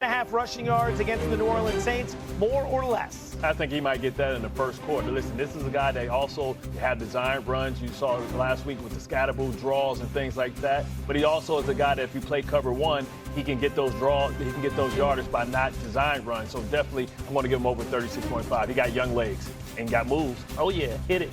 1.5 rushing yards against the New Orleans Saints, more or less? I think he might get that in the first quarter. Listen, this is a guy that also had design runs. You saw last week with the scatterable draws and things like that. But he also is a guy that if you play cover one, he can get those draws, he can get those yardage by not design runs. So definitely, I'm going to give him over 36.5. He got young legs and got moves. Oh yeah, hit it.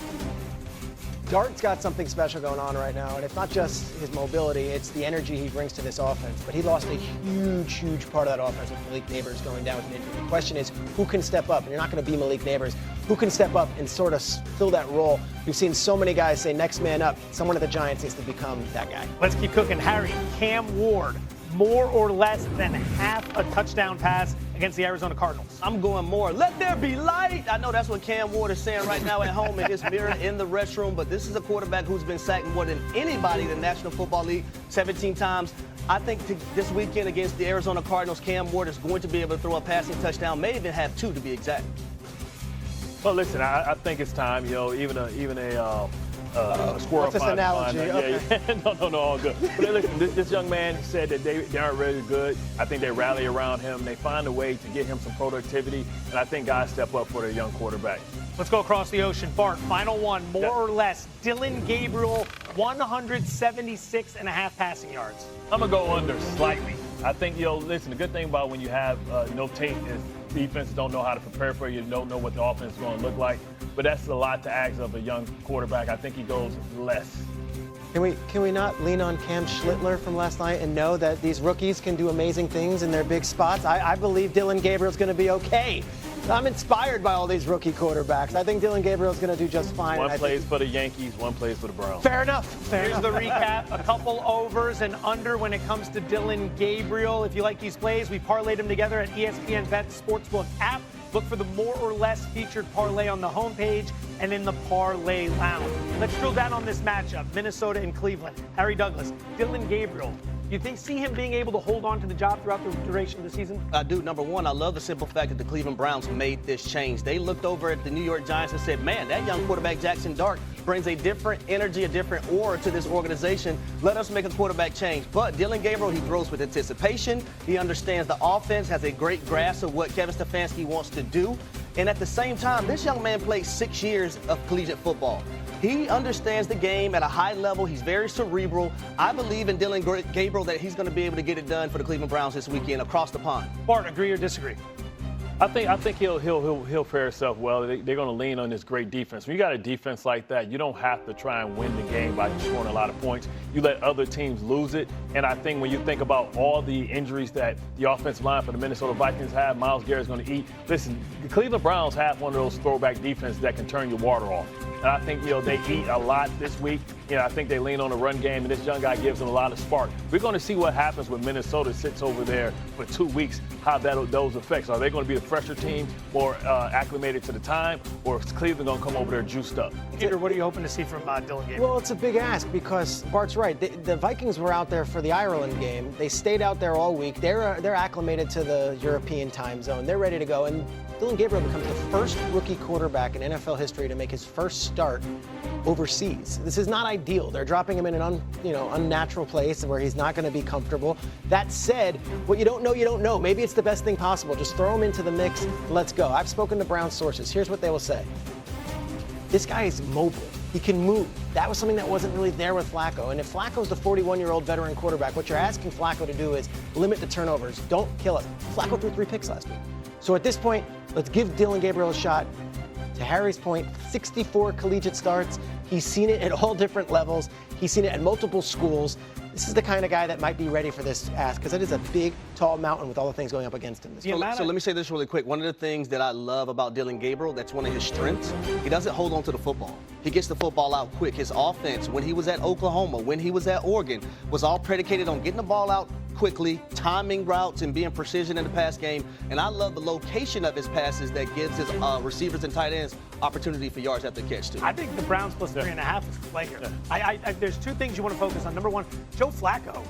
Dart's got something special going on right now, and it's not just his mobility, it's the energy he brings to this offense. But he lost a huge part of that offense with Malik Neighbors going down with an injury. The question is, who can step up? And you're not going to be Malik Neighbors. Who can step up and sort of fill that role? We've seen so many guys say next man up. Someone at the Giants needs to become that guy. Let's keep cooking. Harry, Cam Ward, more or less than half a touchdown pass against the Arizona Cardinals. I'm going more. Let there be light. I know that's what Cam Ward is saying right now at home in his mirror in the restroom, but this is a quarterback who's been sacked more than anybody in the National Football League, 17 times. I think this weekend against the Arizona Cardinals, Cam Ward is going to be able to throw a passing touchdown, may even have two to be exact. Well, listen, I think it's time. You know, even a squirrel. What's this analogy? Yeah. No, all good. But listen, this young man said that they aren't really good. I think they rally around him. They find a way to get him some productivity, and I think guys step up for their young quarterback. Let's go across the ocean. Bart, final one, more or less. Dillon Gabriel, 176.5 passing yards. I'm going to go under slightly. I think, listen, the good thing about when you have no tape is defenses don't know how to prepare for you, don't know what the offense is going to look like. But that's a lot to ask of a young quarterback. I think he goes less. Can we not lean on Cam Schlittler from last night and know that these rookies can do amazing things in their big spots? I believe Dillon Gabriel's going to be okay. I'm inspired by all these rookie quarterbacks. I think Dillon Gabriel's going to do just fine. One plays for the Yankees, one plays for the Browns. Fair enough. Here's the recap. A couple overs and under when it comes to Dillon Gabriel. If you like these plays, we parlayed them together at ESPN Sportsbook app. Look for the more or less featured parlay on the homepage and in the parlay lounge. Let's drill down on this matchup, Minnesota and Cleveland. Harry Douglas, Dillon Gabriel. You see him being able to hold on to the job throughout the duration of the season? I do. Number one, I love the simple fact that the Cleveland Browns made this change. They looked over at the New York Giants and said, man, that young quarterback Jackson Dart brings a different energy, a different aura to this organization. Let us make a quarterback change. But Dillon Gabriel, he throws with anticipation. He understands the offense, has a great grasp of what Kevin Stefanski wants to do. And at the same time, this young man played 6 years of collegiate football. He understands the game at a high level. He's very cerebral. I believe in Dillon Gabriel that he's going to be able to get it done for the Cleveland Browns this weekend across the pond. Bart, agree or disagree? I think he'll fare himself well. They're going to lean on this great defense. When you got a defense like that, you don't have to try and win the game by scoring a lot of points. You let other teams lose it. And I think when you think about all the injuries that the offensive line for the Minnesota Vikings have, Myles Garrett's going to eat. Listen, the Cleveland Browns have one of those throwback defenses that can turn your water off. And I think, they eat a lot this week. I think they lean on the run game, and this young guy gives them a lot of spark. We're going to see what happens when Minnesota sits over there for 2 weeks, how those effects. Are they going to be the fresher team, more acclimated to the time, or is Cleveland going to come over there juiced up? Peter, what are you hoping to see from Dillon Gabriel? Well, it's a big ask because Bart's right. The Vikings were out there for the Ireland game. They stayed out there all week. They're acclimated to the European time zone. They're ready to go. And Dillon Gabriel becomes the first rookie quarterback in NFL history to make his first start overseas. This is not ideal. They're dropping him in an unnatural place where he's not going to be comfortable. That said, what you don't know, you don't know. Maybe it's the best thing possible. Just throw him into the mix. Let's go. I've spoken to Brown sources. Here's what they will say. This guy is mobile. He can move. That was something that wasn't really there with Flacco. And if Flacco's the 41-year-old veteran quarterback, what you're asking Flacco to do is limit the turnovers. Don't kill us. Flacco threw 3 picks last week. So at this point, let's give Dillon Gabriel a shot. To Harry's point, 64 collegiate starts. He's seen it at all different levels. He's seen it at multiple schools. This is the kind of guy that might be ready for this ask because it is a big, tall mountain with all the things going up against him. So let me say this really quick. One of the things that I love about Dillon Gabriel, that's one of his strengths, he doesn't hold on to the football. He gets the football out quick. His offense, when he was at Oklahoma, when he was at Oregon, was all predicated on getting the ball out quickly, timing routes, and being precision in the pass game. And I love the location of his passes that gives his receivers and tight ends opportunity for yards after the catch, too. I think the Browns plus 3.5 is a player. There's 2 things you want to focus on. Number one, Joe Flacco.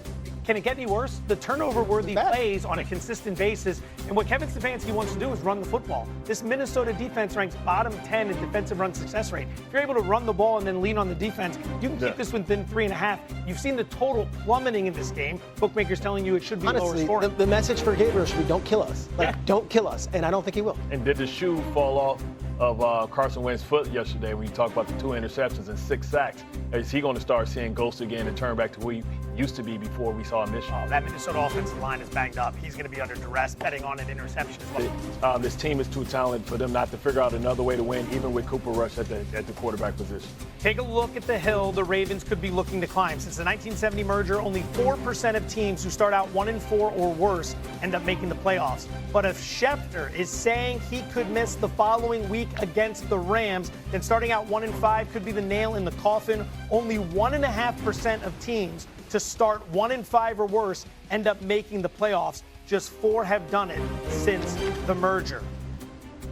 Can it get any worse? The turnover-worthy plays on a consistent basis. And what Kevin Stefanski wants to do is run the football. This Minnesota defense ranks bottom 10 in defensive run success rate. If you're able to run the ball and then lean on the defense, you can keep this within 3.5. You've seen the total plummeting in this game. Bookmakers telling you it should be lower scoring. The message for Gabriel should be don't kill us. Don't kill us. And I don't think he will. And did the shoe fall off of Carson Wentz's foot yesterday when you talk about the 2 interceptions and 6 sacks? Is he going to start seeing ghosts again and turn back to who he used to be before we saw him this year? Oh, that Minnesota offensive line is banged up. He's going to be under duress, betting on an interception as well. This team is too talented for them not to figure out another way to win, even with Cooper Rush at the quarterback position. Take a look at the hill the Ravens could be looking to climb. Since the 1970 merger, only 4% of teams who start out 1-4 or worse end up making the playoffs. But if Shedeur is saying he could miss the following week against the Rams, then starting out 1-5 could be the nail in the coffin. Only 1.5% of teams to start 1-5 or worse end up making the playoffs. Just 4 have done it since the merger.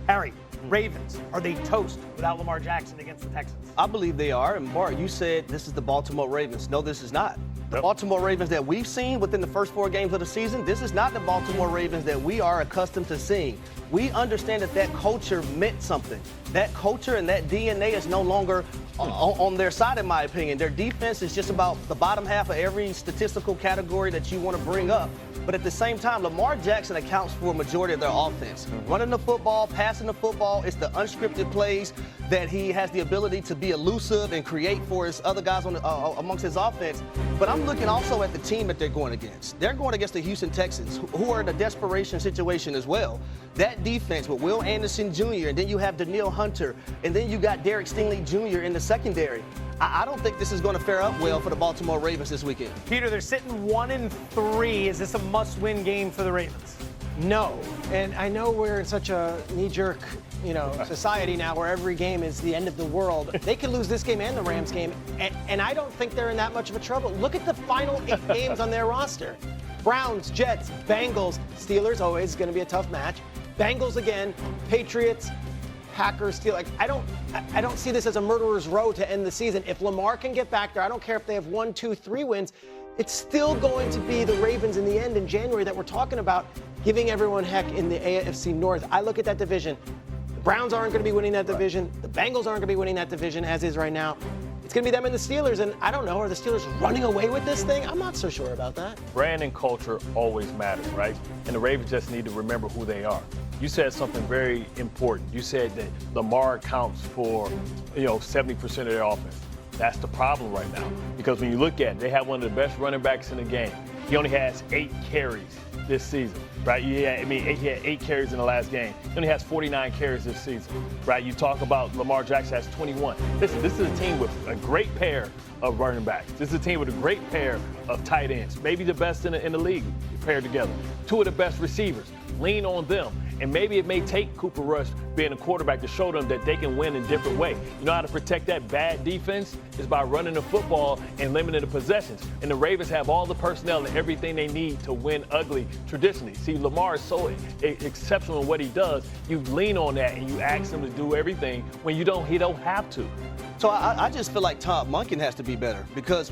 Harry, Ravens, are they toast without Lamar Jackson against the Texans? I believe they are. And Bart, you said this is the Baltimore Ravens. No, this is not. The Baltimore Ravens that we've seen within the first 4 games of the season, this is not the Baltimore Ravens that we are accustomed to seeing. We understand that culture meant something. That culture and that DNA is no longer on their side, in my opinion. Their defense is just about the bottom half of every statistical category that you want to bring up. But at the same time, Lamar Jackson accounts for a majority of their offense. Running the football, passing the football, it's the unscripted plays that he has the ability to be elusive and create for his other guys amongst his offense. But I'm looking also at the team that they're going against. They're going against the Houston Texans, who are in a desperation situation as well. That defense with Will Anderson Jr., and then you have Danielle Hunter, and then you got Derek Stingley Jr. in the secondary. I don't think this is going to fare up well for the Baltimore Ravens this weekend. Peter, they're sitting 1-3. Is this a must-win game for the Ravens? No. And I know we're in such a knee-jerk, society now where every game is the end of the world. They could lose this game and the Rams game, and I don't think they're in that much of a trouble. Look at the final 8 games on their roster. Browns, Jets, Bengals, Steelers, always going to be a tough match. Bengals again, Patriots, Packers, Steelers. I don't see this as a murderer's row to end the season. If Lamar can get back there, I don't care if they have 1, 2, 3 wins. It's still going to be the Ravens in the end in January that we're talking about, giving everyone heck in the AFC North. I look at that division. The Browns aren't going to be winning that division. The Bengals aren't going to be winning that division as is right now. It's going to be them and the Steelers, and I don't know, are the Steelers running away with this thing? I'm not so sure about that. Brand and culture always matter, right? And the Ravens just need to remember who they are. You said something very important. You said that Lamar accounts for, 70% of their offense. That's the problem right now. Because when you look at it, they have one of the best running backs in the game. He only has 8 carries this season, right? He had 8 carries in the last game. He only has 49 carries this season, right? You talk about Lamar Jackson has 21. Listen, this is a team with a great pair of running backs. This is a team with a great pair of tight ends, maybe the best in the league paired together. 2 of the best receivers. Lean on them. And maybe it may take Cooper Rush being a quarterback to show them that they can win in a different way. You know how to protect that bad defense? Is by running the football and limiting the possessions. And the Ravens have all the personnel and everything they need to win ugly traditionally. See, Lamar is so exceptional in what he does. You lean on that and you ask him to do everything when he don't have to. So I just feel like Todd Monken has to be better because